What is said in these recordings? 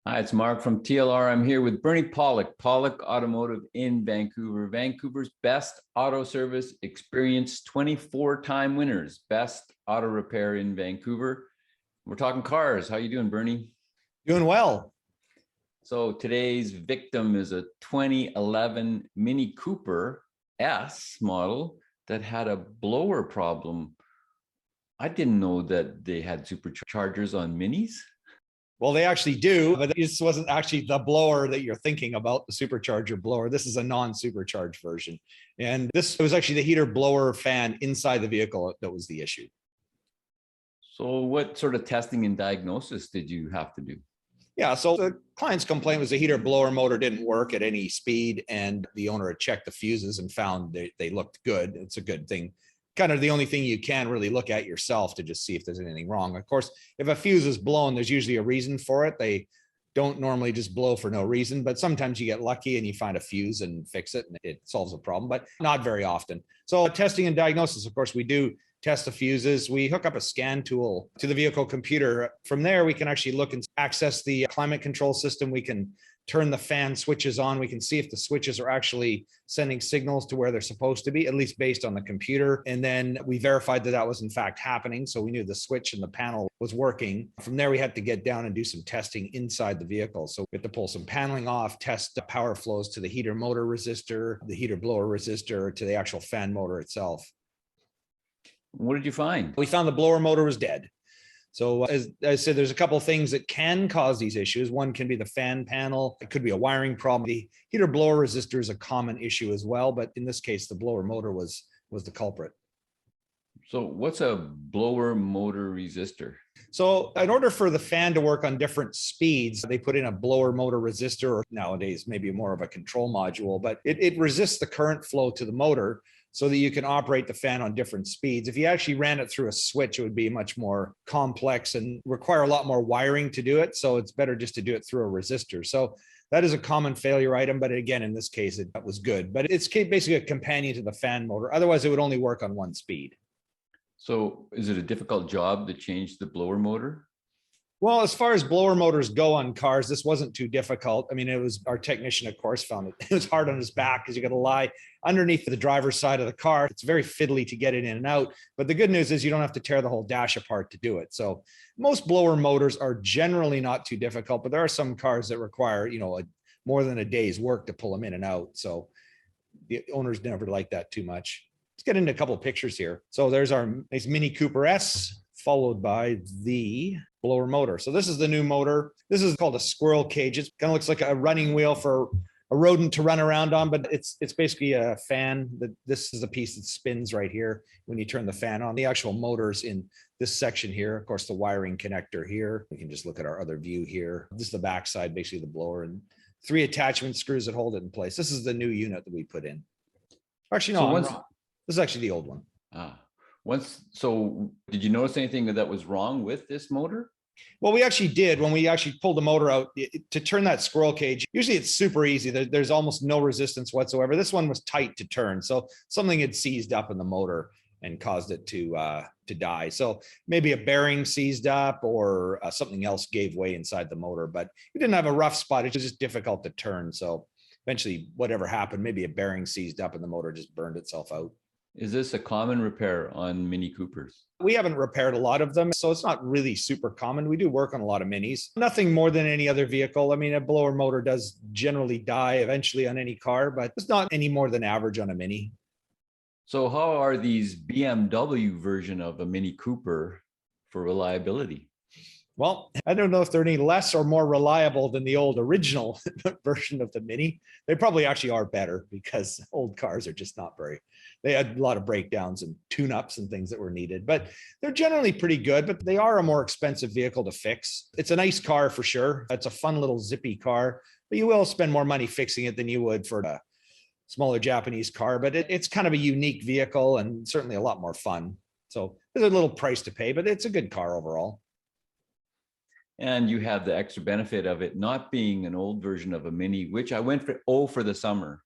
Hi, it's Mark from TLR. I'm here with Bernie Pawlik, Pawlik Automotive in Vancouver. Vancouver's best auto service experience, 24-time winners, best auto repair in Vancouver. We're talking cars. How you doing, Bernie? Doing well. So today's victim is a 2011 Mini Cooper S model that had a blower problem. I didn't know that they had superchargers on Minis. Well, they actually do, but this wasn't actually the blower that you're thinking about, the supercharger blower. This is a non-supercharged version. And this was actually the heater blower fan inside the vehicle that was the issue. So what sort of testing and diagnosis did you have to do? Yeah, so the client's complaint was the heater blower motor didn't work at any speed, and the owner had checked the fuses and found they looked good. It's a good thing. Kind of the only thing you can really look at yourself to just see if there's anything wrong. Of course, if a fuse is blown, there's usually a reason for it. They don't normally just blow for no reason, but sometimes you get lucky and you find a fuse and fix it and it solves a problem, but not very often. So testing and diagnosis, of course, we do test the fuses. We hook up a scan tool to the vehicle computer. From there, we can actually look and access the climate control system. We can turn the fan switches on. We can see if the switches are actually sending signals to where they're supposed to be, at least based on the computer. And then we verified that that was in fact happening. So we knew the switch and the panel was working. From there, we had to get down and do some testing inside the vehicle. So we had to pull some paneling off, test the power flows to the heater motor resistor, the heater blower resistor, to the actual fan motor itself. What did you find? We found the blower motor was dead. So as I said, there's a couple of things that can cause these issues. One can be the fan panel. It could be a wiring problem. The heater blower resistor is a common issue as well, but in this case, the blower motor was the culprit. So what's a blower motor resistor? So in order for the fan to work on different speeds, they put in a blower motor resistor, or nowadays maybe more of a control module, but it resists the current flow to the motor so that you can operate the fan on different speeds. If you actually ran it through a switch, it would be much more complex and require a lot more wiring to do it. So it's better just to do it through a resistor. So that is a common failure item, but again, in this case, it was good. But it's basically a companion to the fan motor. Otherwise, it would only work on one speed. So is it a difficult job to change the blower motor? Well, as far as blower motors go on cars, this wasn't too difficult. I mean, it was our technician, of course, found it was hard on his back because you got to lie underneath the driver's side of the car. It's very fiddly to get it in and out. But the good news is you don't have to tear the whole dash apart to do it. So most blower motors are generally not too difficult, but there are some cars that require, more than a day's work to pull them in and out. So the owners never like that too much. Let's get into a couple of pictures here. So there's our nice Mini Cooper S, followed by the blower motor. So this is the new motor. This is called a squirrel cage. It kind of looks like a running wheel for a rodent to run around on, but it's basically a fan. This is a piece that spins right here when you turn the fan on. The actual motor's in this section here. Of course, the wiring connector here. We can just look at our other view here. This is the backside, basically the blower, and 3 attachment screws that hold it in place. This is the new unit that we put in. Actually, no, I'm wrong. This is actually the old one. So did you notice anything that was wrong with this motor? Well, we actually did. When we actually pulled the motor out to turn that squirrel cage, usually it's super easy. There's almost no resistance whatsoever. This one was tight to turn. So something had seized up in the motor and caused it to die. So maybe a bearing seized up or something else gave way inside the motor, but we didn't have a rough spot. It was just difficult to turn. So eventually whatever happened, maybe a bearing seized up and the motor just burned itself out. Is this a common repair on Mini Coopers? We haven't repaired a lot of them, so it's not really super common. We do work on a lot of Minis. Nothing more than any other vehicle. I mean, a blower motor does generally die eventually on any car, but it's not any more than average on a Mini. So how are these BMW version of a Mini Cooper for reliability? Well, I don't know if they're any less or more reliable than the old original version of the Mini. They probably actually are better because old cars are just not they had a lot of breakdowns and tune-ups and things that were needed, but they're generally pretty good, but they are a more expensive vehicle to fix. It's a nice car for sure. It's a fun little zippy car, but you will spend more money fixing it than you would for a smaller Japanese car, but it's kind of a unique vehicle and certainly a lot more fun. So there's a little price to pay, but it's a good car overall. And you have the extra benefit of it not being an old version of a Mini, which I went for the summer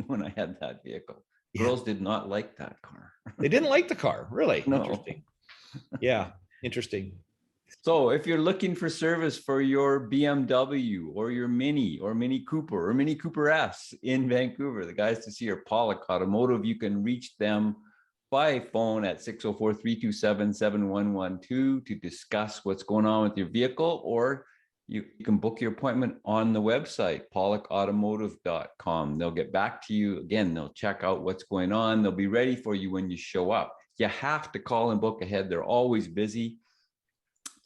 when I had that vehicle. Yeah. Girls did not like that car. They didn't like the car, really? No. Interesting. Yeah, interesting. So if you're looking for service for your BMW or your Mini or Mini Cooper or Mini Cooper S in Vancouver, the guys to see are Pawlik Automotive. You can reach them by phone at 604-327-7112 to discuss what's going on with your vehicle, or you can book your appointment on the website, pawlikautomotive.com. They'll get back to you. Again, they'll check out what's going on. They'll be ready for you when you show up. You have to call and book ahead. They're always busy.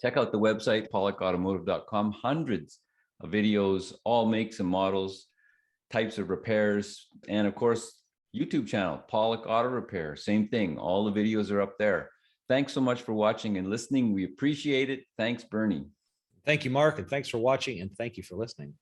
Check out the website, pawlikautomotive.com. Hundreds of videos, all makes and models, types of repairs, and of course, YouTube channel, Pawlik Auto Repair. Same thing. All the videos are up there. Thanks so much for watching and listening. We appreciate it. Thanks, Bernie. Thank you, Mark, and thanks for watching, and thank you for listening.